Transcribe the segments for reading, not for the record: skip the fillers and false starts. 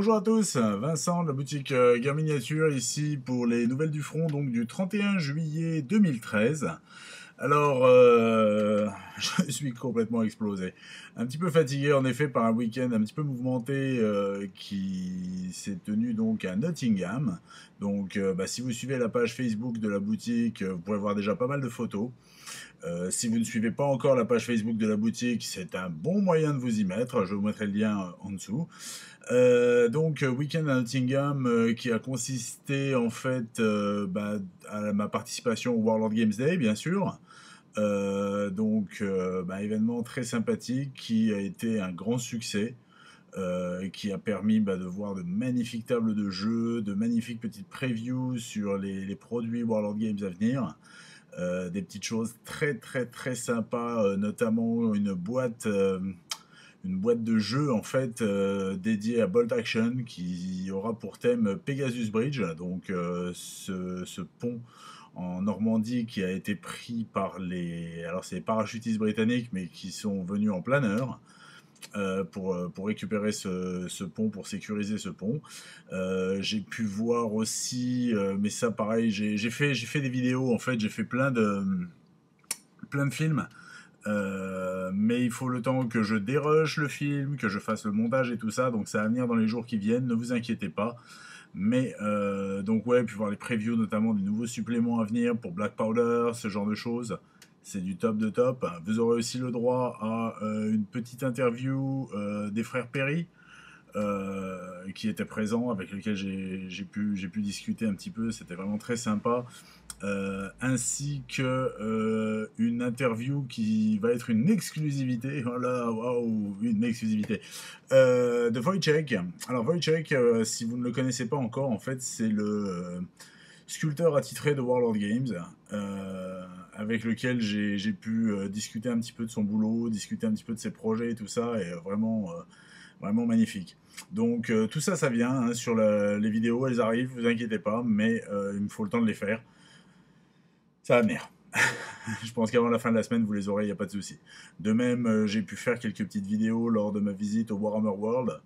Bonjour à tous, Vincent de la boutique Guerre Miniature ici pour les nouvelles du front donc du 31 juillet 2013. Alors, je suis complètement explosé. Un petit peu fatigué en effet par un week-end un petit peu mouvementé qui s'est tenu donc à Nottingham. Donc, si vous suivez la page Facebook de la boutique, vous pourrez voir déjà pas mal de photos. Si vous ne suivez pas encore la page Facebook de la boutique, c'est un bon moyen de vous y mettre. Je vous mettrai le lien en dessous. Week-end à Nottingham qui a consisté en fait à ma participation au Warlord Games Day, bien sûr. Événement très sympathique qui a été un grand succès. Qui a permis de voir de magnifiques tables de jeu, de magnifiques petites previews sur les produits Warlord Games à venir. Des petites choses très très très sympas, notamment une boîte de jeu en fait dédiée à Bolt Action qui aura pour thème Pegasus Bridge, donc ce pont en Normandie qui a été pris par alors c'est les parachutistes britanniques mais qui sont venus en planeur. Pour récupérer ce pont, pour sécuriser ce pont. J'ai pu voir aussi, mais ça pareil, j'ai fait des vidéos, en fait, j'ai fait plein de films. Mais il faut le temps que je dérush le film, que je fasse le montage et tout ça, donc ça va venir dans les jours qui viennent, ne vous inquiétez pas. Mais puis voir les previews notamment des nouveaux suppléments à venir pour Black Powder, ce genre de choses. C'est du top de top. Vous aurez aussi le droit à une petite interview des frères Perry qui étaient présents, avec lesquels j'ai pu discuter un petit peu. C'était vraiment très sympa. Ainsi que une interview qui va être une exclusivité. Voilà, waouh, une exclusivité. De Wojciech. Alors Wojciech, si vous ne le connaissez pas encore, en fait, c'est le sculpteur attitré de Warlord Games, avec lequel j'ai pu discuter un petit peu de son boulot, discuter un petit peu de ses projets et tout ça, et vraiment magnifique. Donc tout ça, ça vient hein, sur les vidéos, elles arrivent, vous inquiétez pas, mais il me faut le temps de les faire. Ça va venir. Je pense qu'avant la fin de la semaine, vous les aurez, il n'y a pas de souci. De même, j'ai pu faire quelques petites vidéos lors de ma visite au Warhammer World.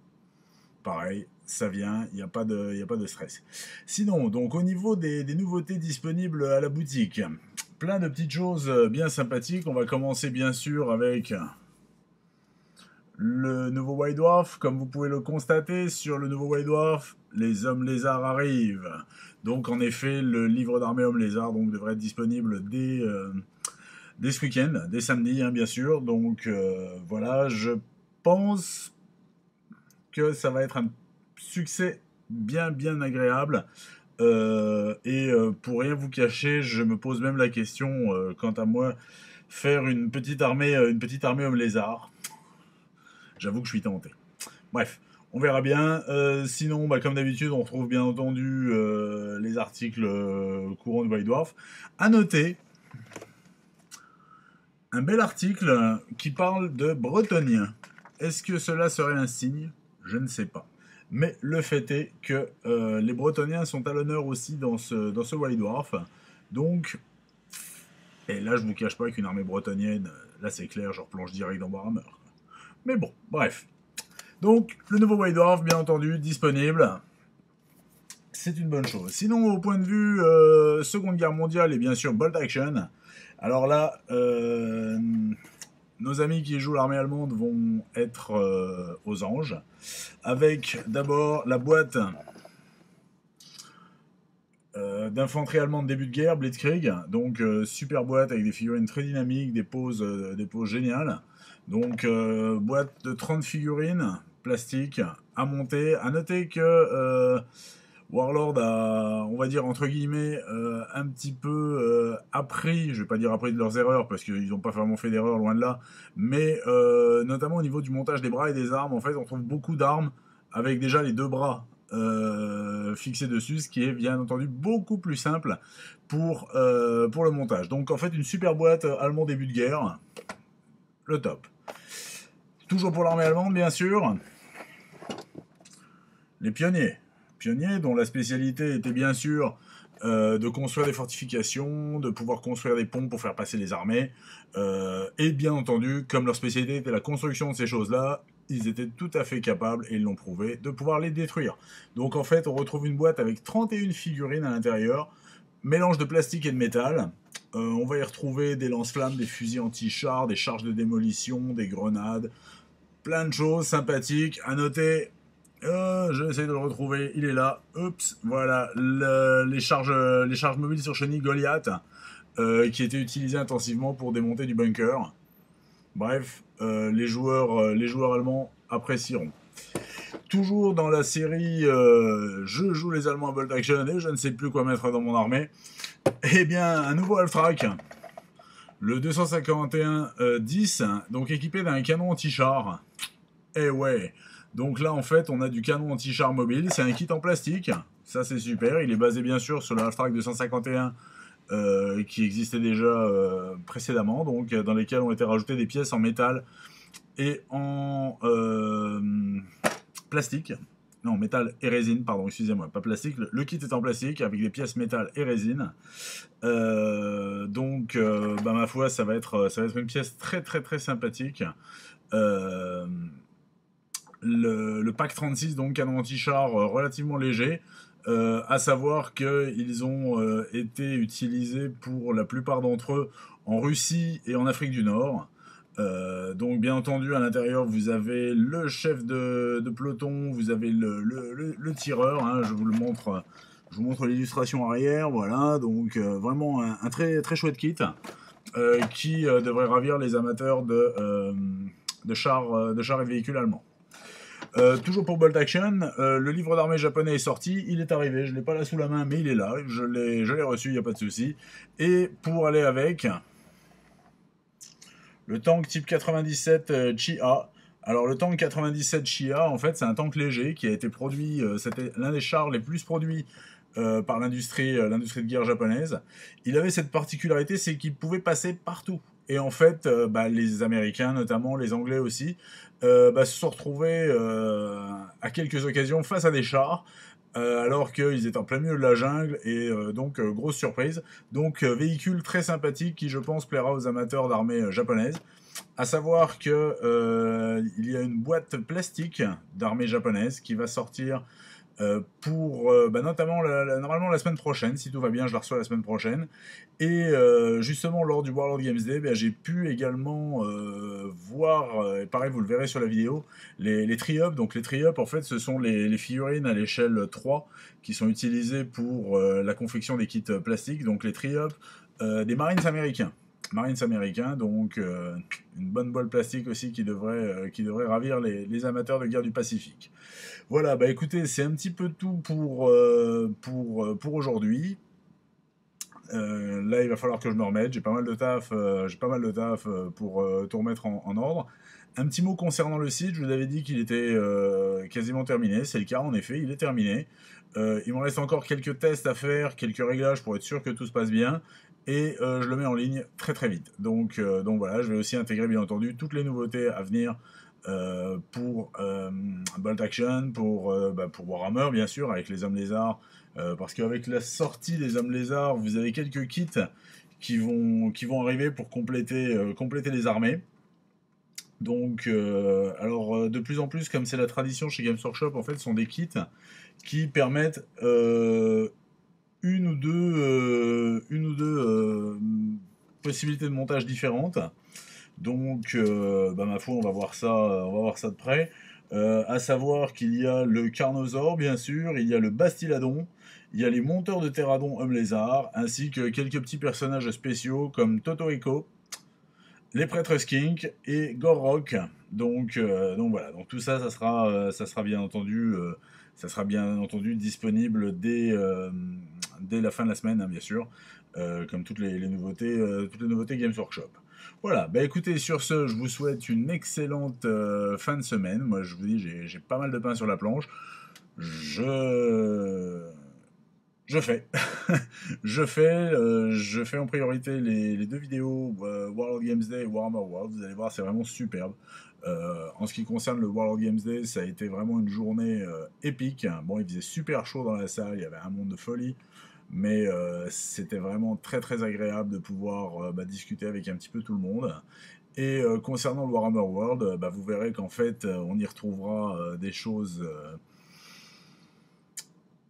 Pareil, ça vient, il n'y a pas de stress. Sinon, donc au niveau des nouveautés disponibles à la boutique, plein de petites choses bien sympathiques. On va commencer bien sûr avec le nouveau White Dwarf. Comme vous pouvez le constater, sur le nouveau White Dwarf, les hommes lézards arrivent. Donc en effet, le livre d'armée hommes lézards devrait être disponible dès ce week-end, dès samedi hein, bien sûr. Donc voilà, je pense que ça va être un succès bien agréable. Pour rien vous cacher, je me pose même la question, quant à moi, faire une petite armée homme lézard. J'avoue que je suis tenté. Bref, on verra bien. Sinon, comme d'habitude, on retrouve bien entendu les articles courants du White Dwarf. À noter, un bel article qui parle de Bretonniens. Est-ce que cela serait un signe? Je ne sais pas. Mais le fait est que les Bretonniens sont à l'honneur aussi dans ce White Dwarf. Donc, et là je vous cache pas qu'une armée bretonnienne, là c'est clair, je replonge direct dans Warhammer. Mais bon, bref. Donc, le nouveau White Dwarf, bien entendu, disponible. C'est une bonne chose. Sinon, au point de vue Seconde Guerre mondiale et bien sûr Bolt Action, alors là, nos amis qui jouent l'armée allemande vont être aux anges, avec d'abord la boîte d'infanterie allemande début de guerre, Blitzkrieg, donc super boîte avec des figurines très dynamiques, des poses géniales. Donc boîte de 30 figurines plastique à monter. À noter que Warlord a, on va dire entre guillemets, un petit peu appris, je vais pas dire appris de leurs erreurs parce qu'ils n'ont pas vraiment fait d'erreurs, loin de là, mais notamment au niveau du montage des bras et des armes, en fait on trouve beaucoup d'armes avec déjà les deux bras fixés dessus, ce qui est bien entendu beaucoup plus simple pour le montage. Donc en fait une super boîte allemand début de guerre, le top. Toujours pour l'armée allemande bien sûr, les pionniers dont la spécialité était bien sûr de construire des fortifications, de pouvoir construire des ponts pour faire passer les armées, et bien entendu, comme leur spécialité était la construction de ces choses-là, ils étaient tout à fait capables, et ils l'ont prouvé, de pouvoir les détruire. Donc en fait, on retrouve une boîte avec 31 figurines à l'intérieur, mélange de plastique et de métal. On va y retrouver des lance-flammes, des fusils anti-chars, des charges de démolition, des grenades, plein de choses sympathiques. À noter, j'essaie de le retrouver, il est là. Oups, voilà, les charges mobiles sur chenilles Goliath, qui étaient utilisées intensivement pour démonter du bunker. Bref, les joueurs allemands apprécieront. Toujours dans la série Je joue les Allemands à Bolt Action et je ne sais plus quoi mettre dans mon armée. Eh bien, un nouveau Half-Track, le 251-10, donc équipé d'un canon anti-char. Eh ouais, donc là en fait on a du canon anti-char mobile, c'est un kit en plastique, ça c'est super, il est basé bien sûr sur le Half-Track 251 qui existait déjà précédemment, donc dans lesquels ont été rajoutées des pièces en métal et en plastique. Non, métal et résine, pardon, excusez-moi, pas plastique. Le kit est en plastique avec des pièces métal et résine. Bah, ma foi, ça va être une pièce très très très sympathique. Euh, le pack 36, donc canon anti-char relativement léger, à savoir qu'ils ont été utilisés pour la plupart d'entre eux en Russie et en Afrique du Nord. Donc bien entendu à l'intérieur vous avez le chef de peloton, vous avez le tireur, hein, je vous montre l'illustration arrière, voilà, donc vraiment un très, très chouette kit qui devrait ravir les amateurs de chars et de véhicules allemands. Toujours pour Bolt Action, le livre d'armée japonais est sorti, il est arrivé, je ne l'ai pas là sous la main, mais il est là, je l'ai reçu, il n'y a pas de souci. Et pour aller avec, le tank type 97 Chia. Alors le tank 97 Chia, en fait, c'est un tank léger qui a été produit, c'était l'un des chars les plus produits par l'industrie de guerre japonaise. Il avait cette particularité, c'est qu'il pouvait passer partout. Et en fait, bah, les Américains, notamment les Anglais aussi, bah, se sont retrouvés à quelques occasions face à des chars, alors qu'ils étaient en plein milieu de la jungle, et donc grosse surprise. Donc véhicule très sympathique qui, je pense, plaira aux amateurs d'armée japonaise. À savoir que il y a une boîte plastique d'armée japonaise qui va sortir pour bah, notamment normalement la semaine prochaine, si tout va bien, je la reçois la semaine prochaine. Et justement lors du Warlord Games Day, bah, j'ai pu également voir, et pareil vous le verrez sur la vidéo, les tri-up. Donc les tri-up en fait ce sont les figurines à l'échelle 3 qui sont utilisées pour la confection des kits plastiques. Donc les tri-up des Marines américains. Marines américains, donc une bonne boîte plastique aussi qui devrait ravir les amateurs de guerre du Pacifique. Voilà, bah écoutez, c'est un petit peu tout pour aujourd'hui. Là, il va falloir que je me remette. J'ai pas mal de taf, pour tout remettre en ordre. Un petit mot concernant le site. Je vous avais dit qu'il était quasiment terminé. C'est le cas, en effet, il est terminé. Il me reste encore quelques tests à faire, quelques réglages pour être sûr que tout se passe bien. Et je le mets en ligne très très vite. Donc voilà, je vais aussi intégrer bien entendu toutes les nouveautés à venir pour Bolt Action, pour Warhammer bien sûr, avec les hommes lézards, parce qu'avec la sortie des hommes lézards, vous avez quelques kits qui vont arriver pour compléter les armées. Donc, de plus en plus, comme c'est la tradition chez Games Workshop, en fait, ce sont des kits qui permettent une ou deux possibilités de montage différentes. Donc, bah, ma foi, on va voir ça de près. À savoir qu'il y a le Carnosaure, bien sûr, il y a le Bastiladon, il y a les monteurs de Terradon Homme Lézard, ainsi que quelques petits personnages spéciaux comme Totoriko, les prêtres Skink et Gorrock. Donc voilà, donc tout ça, ça sera bien entendu disponible dès la fin de la semaine, hein, bien sûr, comme toutes les nouveautés Games Workshop. Voilà, bah écoutez, sur ce, je vous souhaite une excellente fin de semaine. Moi, je vous dis, j'ai pas mal de pain sur la planche. Je, je fais. Je fais en priorité les deux vidéos World Games Day et Warhammer World. Vous allez voir, c'est vraiment superbe. En ce qui concerne le World Games Day, ça a été vraiment une journée épique. Bon, il faisait super chaud dans la salle, il y avait un monde de folie. mais c'était vraiment très très agréable de pouvoir discuter avec un petit peu tout le monde. Et concernant le Warhammer World, vous verrez qu'en fait, on y retrouvera des choses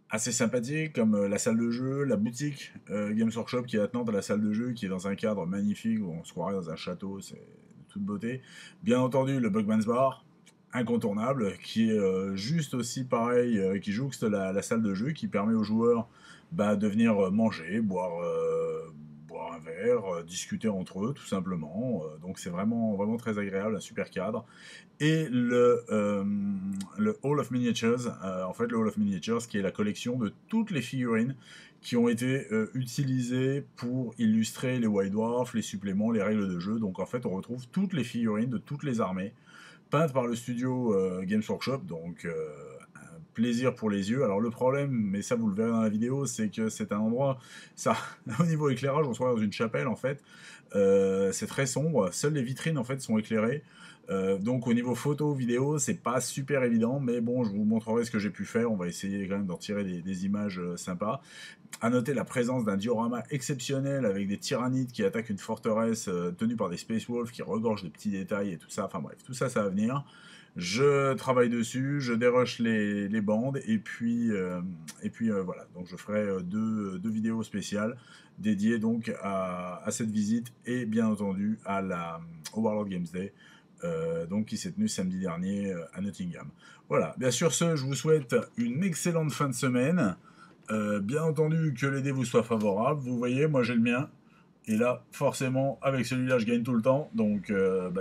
assez sympathiques, comme la salle de jeu, la boutique Games Workshop qui est attenante à la salle de jeu, qui est dans un cadre magnifique où on se croirait dans un château, c'est de toute beauté. Bien entendu, le Bugman's Bar, incontournable, qui est juste aussi pareil, qui jouxte la salle de jeu, qui permet aux joueurs de venir manger, boire un verre, discuter entre eux, tout simplement. Donc c'est vraiment, vraiment très agréable, un super cadre. Et le Hall of Miniatures, en fait le Hall of Miniatures qui est la collection de toutes les figurines qui ont été utilisées pour illustrer les White Dwarfs, les suppléments, les règles de jeu. Donc en fait on retrouve toutes les figurines de toutes les armées, peintes par le studio Games Workshop, donc un plaisir pour les yeux. Alors le problème, mais ça vous le verrez dans la vidéo, c'est que c'est un endroit, ça, au niveau éclairage, on se retrouve dans une chapelle en fait, c'est très sombre, seules les vitrines en fait sont éclairées. Donc au niveau photo, vidéo, c'est pas super évident, mais bon, je vous montrerai ce que j'ai pu faire. On va essayer quand même d'en tirer des images sympas. À noter la présence d'un diorama exceptionnel avec des tyrannides qui attaquent une forteresse tenue par des Space Wolves qui regorgent de petits détails et tout ça. Enfin bref, tout ça, ça va venir. Je travaille dessus, je dérush les bandes et puis voilà. Donc je ferai deux vidéos spéciales dédiées donc à cette visite et bien entendu au Warlord Games Day. Donc qui s'est tenu samedi dernier à Nottingham. Voilà, bien sûr ce, je vous souhaite une excellente fin de semaine. Bien entendu que les dés vous soient favorables. Vous voyez, moi j'ai le mien. Et là, forcément, avec celui-là, je gagne tout le temps. Donc,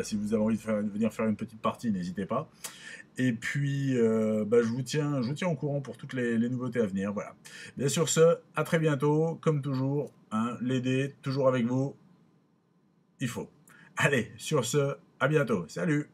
si vous avez envie de venir faire une petite partie, n'hésitez pas. Et puis, je vous tiens au courant pour toutes les nouveautés à venir. Voilà. Bien sûr, ce, à très bientôt. Comme toujours, hein, les dés, toujours avec vous. Il faut. Allez, sur ce, à bientôt. Salut!